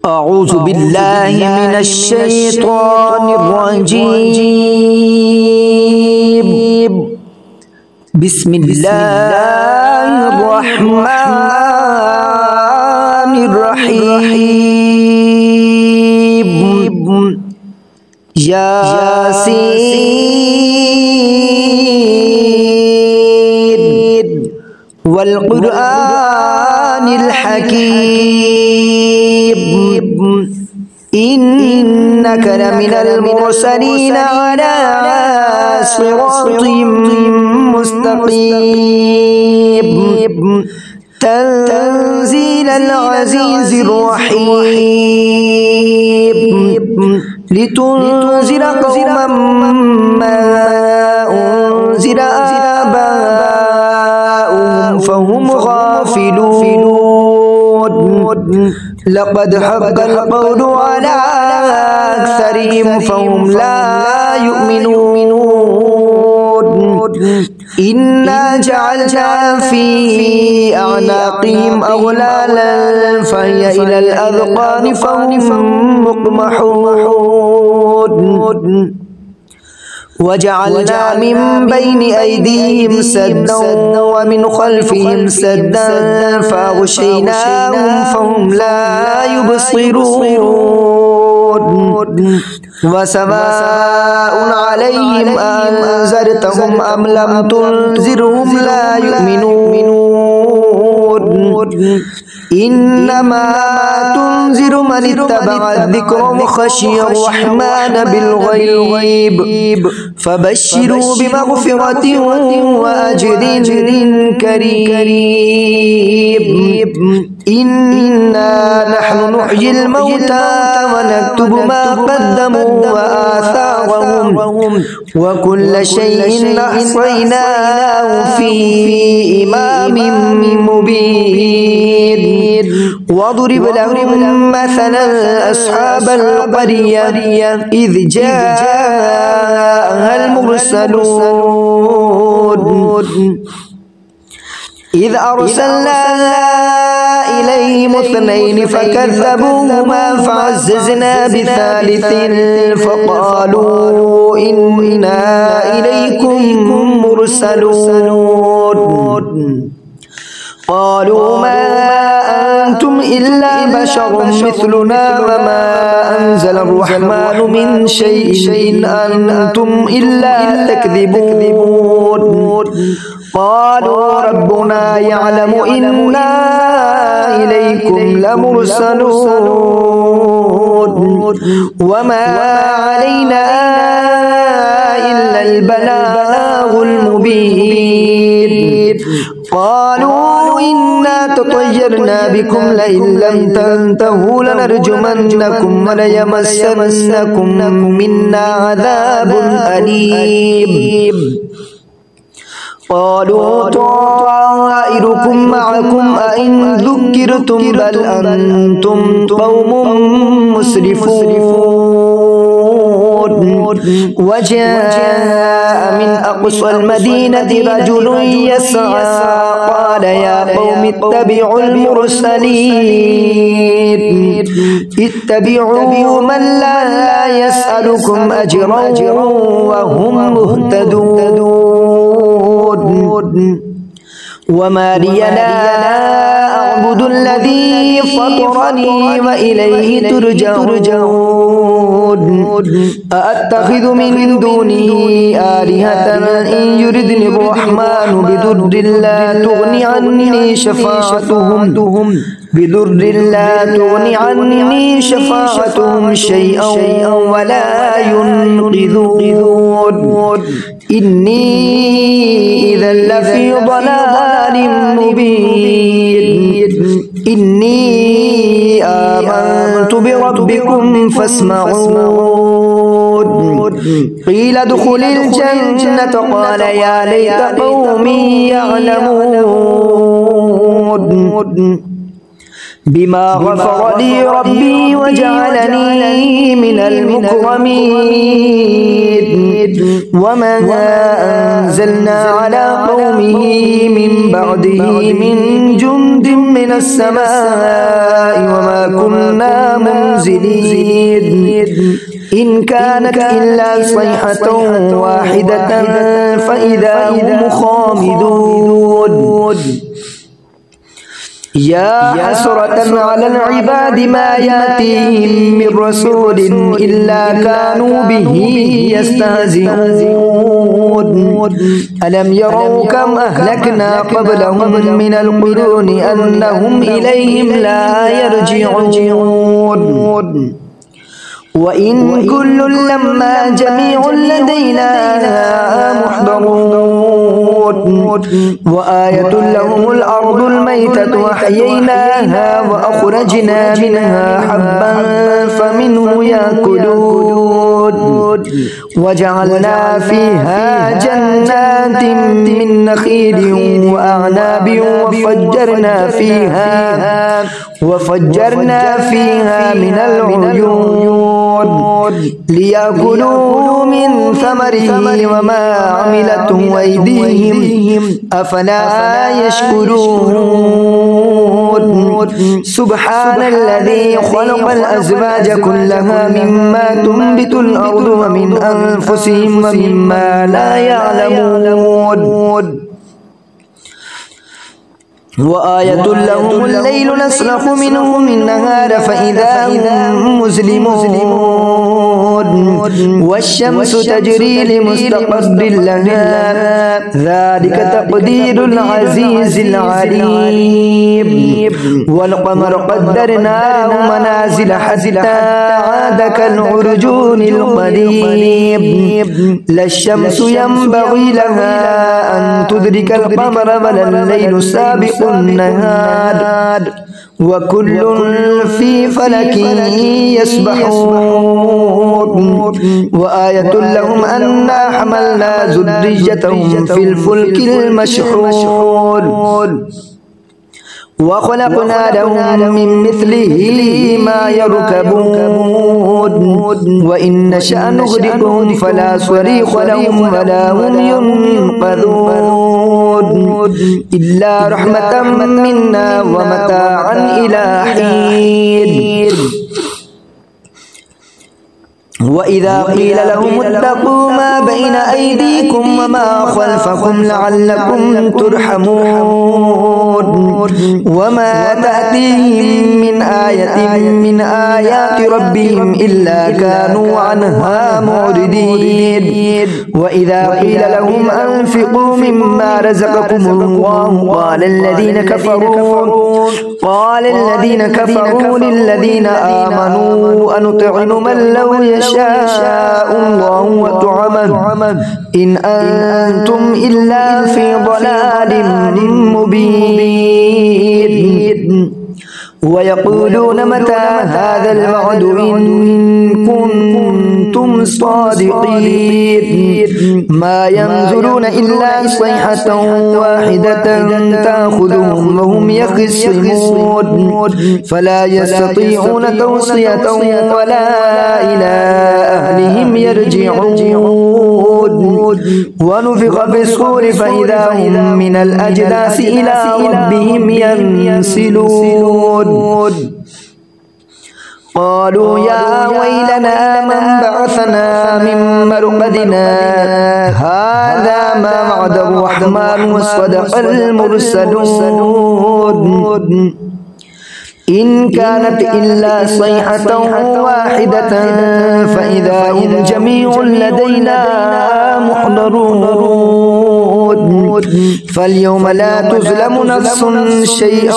أعوذ بالله من الشيطان الرجيم. بسم الله الرحمن الرحيم. ياسين والقرآن الحكيم إنك لمن المرسلين على صراط مستقيم تنزيل العزيز الرحيم لتنذر قوما ما أنذر آباؤهم فهم غافلون. لقد حق القول على أكثرهم فهم لا يؤمنون. إنا جعلنا في أعناقهم أغلالا فهي إلى الأذقان فهم مقمحون. وجعلنا من بين أيديهم سدا ومن خلفهم سدا فأغشيناهم فهم لا يبصرون. وسواء عليهم أنذرتهم أم لم تنذرهم لا يؤمنون. إنما تنذر من اتبع الذكر وخشي الرحمن بالغيب فبشروا بمغفرة وأجر كريم. إنا نحن نحيي الموتى ونكتب ما قدموا وآثارهم وكل شيء أحصيناه في إمام مبين. واضرب لهم مثلا أصحاب القرية إذ جاءها المرسلون إذ أرسلنا إليهم اثنين فكذبوهما فعززنا بثالث فقالوا إنا إليكم مرسلون. قالوا ما أنتم إلا بشر مثلنا وما أنزل الرحمن من شيء إن أنتم إلا تكذبون. قالوا ربنا يعلم إنا إليكم لمرسلون وما علينا إلا البلاغ المبين. قالوا إنا تطيرنا بكم لئن لم تنتهوا لنرجمنكم وليمسنكم منا عذاب أليم. قالوا طائركم معكم أئن ذكرتم بل أنتم قوم مسرفون. وجاء من أقصى المدينة رجل يسعى قال يا قوم اتبعوا المرسلين اتبعوا من لا يسألكم أجرا وهم مهتدون. وما لي لا أعبد الذي فطرني وإليه ترجعون. أأتخذ من دونه آلهة إن يردني الرحمن بضر لا تغني عني شفاعتهم شيئا ولا ينقذون. إني إذا لفي ضلال مبين. إني آمنت بربكم فاسمعون. قيل ادخل الجنة قال يا ليت قومي يعلمون. بما غفر لي ربي وجعلني من المكرمين. وما أنزلنا على قومه من بعده من جند من السماء وما كنا منزلين إن كانت إلا صيحة واحدة فإذا هم خامدون يا حسرة على العباد ما يأتيهم من رسول إلا كانوا به يستهزئون ألم يروا كم أهلكنا قبلهم من القرون أنهم إليهم لا يرجعون وإن كل لما جميع لدينا محضرون وآية لهم الأرض الميتة وأحييناها وأخرجنا منها حبا فمنه يأكلون وجعلنا فيها جنات من نخيل وأعناب وفجرنا فيها من العيون ليأكلوا من ثمره وما عملته أيديهم أفلا يشكرون سبحان الذي خلق الأزواج كلها مما تنبت الأرض ومن أنفسهم ومما لا يعلمون وآية لهم الليل نسلخ منه النهار فإذا هم مظلمون والشمس تجري لمستقر لها ذلك تقدير العزيز العليم والقمر قدرناه منازل حتى عاد كالعرجون القديم لا الشمس ينبغي لها أن تدرك القمر ولا الليل سابق النهار وكل في فلك يسبحون وآية لهم أنا حملنا ذريتهم في الفلك المشحون وخلقنا لهم من مثله ما يركبون وإن نشأ نغرقهم فلا صريخ لهم ولا هم ينقذون إلا رحمة منا ومتاعا إلى حين وإذا قيل لهم اتقوا ما بين أيديكم وما خلفكم لعلكم ترحمون وما تأتيهم من آية من آيات ربهم إلا كانوا عنها معرضين وإذا قيل لهم أنفقوا مما رزقكم الله قال الذين كفروا للذين آمنوا أنطعم من لو يشاء الله وطعمه إن أنتم إلا في ضلال مبين ويقولون متى هذا الوعد إن كنتم صادقين ما ينظرون إلا صيحة واحدة تأخذهم وهم يخصمون فلا يستطيعون توصية ولا إلى أهلهم يرجعون ونفخ في الصور فإذا هم من الأجداث إلى ربهم ينسلون قالوا يا ويلنا من بعثنا من مرقدنا هذا ما وعد الرحمن وصدق المرسلون إن كانت إلا صيحة واحدة فإذا هم جميع لدينا محضرون فاليوم لا تظلم نفس شيئا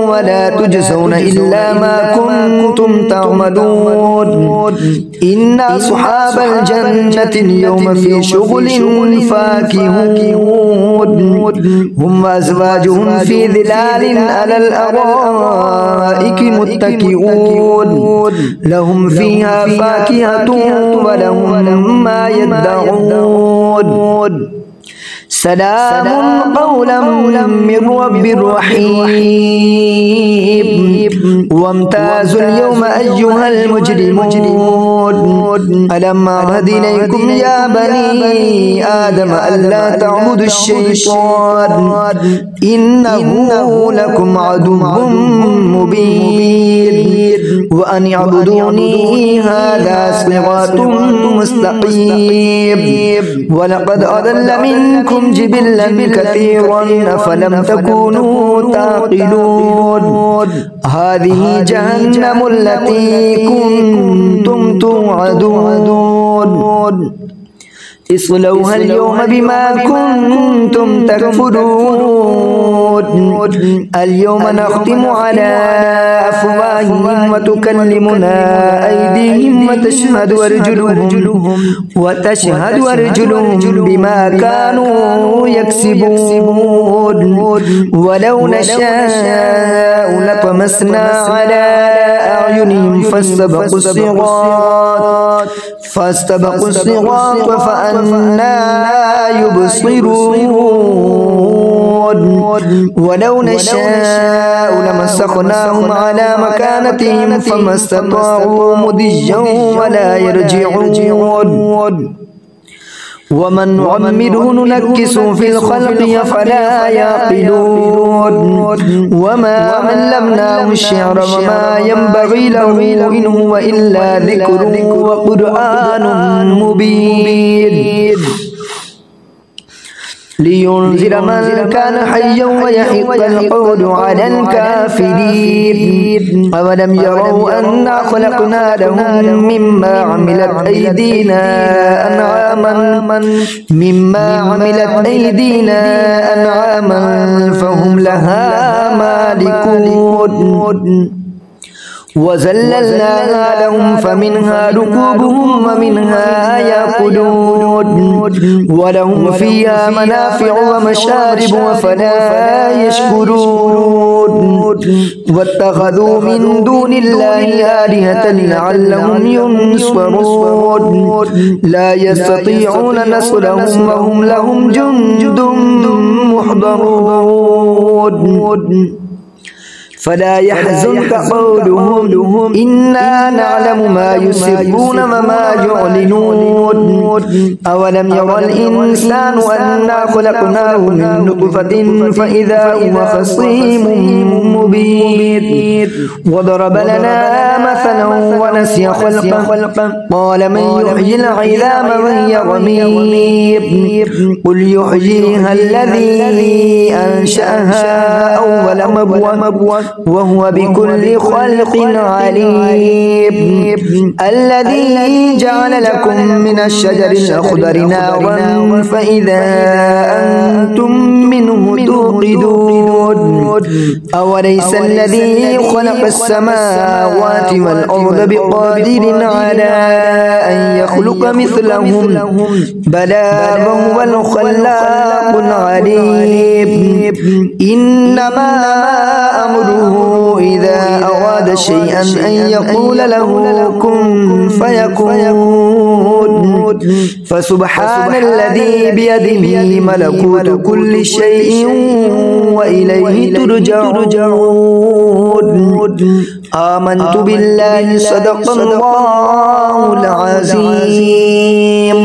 ولا تجزون إلا ما كنتم تعملون إن أصحاب الجنة اليوم في شغل فاكهون هم وأزواجهم في ظلال على الأرائك متكئون لهم فيها فاكهة ولهم ما يدعون سلام قولا من رب رحيم وامتازوا اليوم أيها المجرمون ألم أعهد إليكم يا بني آدم ألا تعبدوا الشيطان إنه لكم عدو مبين وأن اعبدوني هذا صراط مستقيم ولقد أضل منكم جبلا كثيرا أفلم تكونوا تعقلون هذه جهنم التي كنتم توعدون اصلوها اليوم بما كنتم تكفرون اليوم نختم على أفواههم وتكلمنا أيديهم وتشهد أرجلهم بما كانوا يكسبون ولو نشاء لطمسنا على أعينهم فاستبقوا الصراط فأنى يبصرون ولو نشاء لمسخناهم على مكانتهم فما استطاعوا مضيا ولا يرجعون ومن نعمره ننكسه في الخلق فلا يعقلون وما علمناه الشعر وما ينبغي له إن هو إلا ذكر وقرآن مبين لينذر من كان حيا ويحق القول على الكافرين أولم يروا أنا خلقنا لهم مما عملت أيدينا أنعاما فهم لها مالكون وزللناها لهم فمنها ركوبهم ومنها يأكلون ولهم فيها منافع ومشارب وفلا يشكرون واتخذوا من دون الله آلهة لعلهم ينصرون لا يستطيعون نصرهم وهم لهم جند محضرون فلا يحزنك قولهم إنا نعلم ما يسرون وما يعلنون أولم يرى الإنسان أنا خلقناه من نطفة فإذا هو خصيم مبين وضرب لنا مثلا ونسي خلقه قال من يحيي العظام وهي رميم قل يحييها الذي أنشأها أول مرة وهو بكل خلق عليم الذي جعل لكم من الشجر الأخضر نارا فإذا أنتم منه توقدون أوليس الذي خلق السماوات والأرض بقادر على أن يخلق مثلهم بلى وهو الخلاق العليم إنما أمره إذا أراد شيئا أن يقول له كن فيكون فسبحان الذي بيده ملكوت كل شيء وإليه ترجعون آمنت بالله صدق الله العظيم.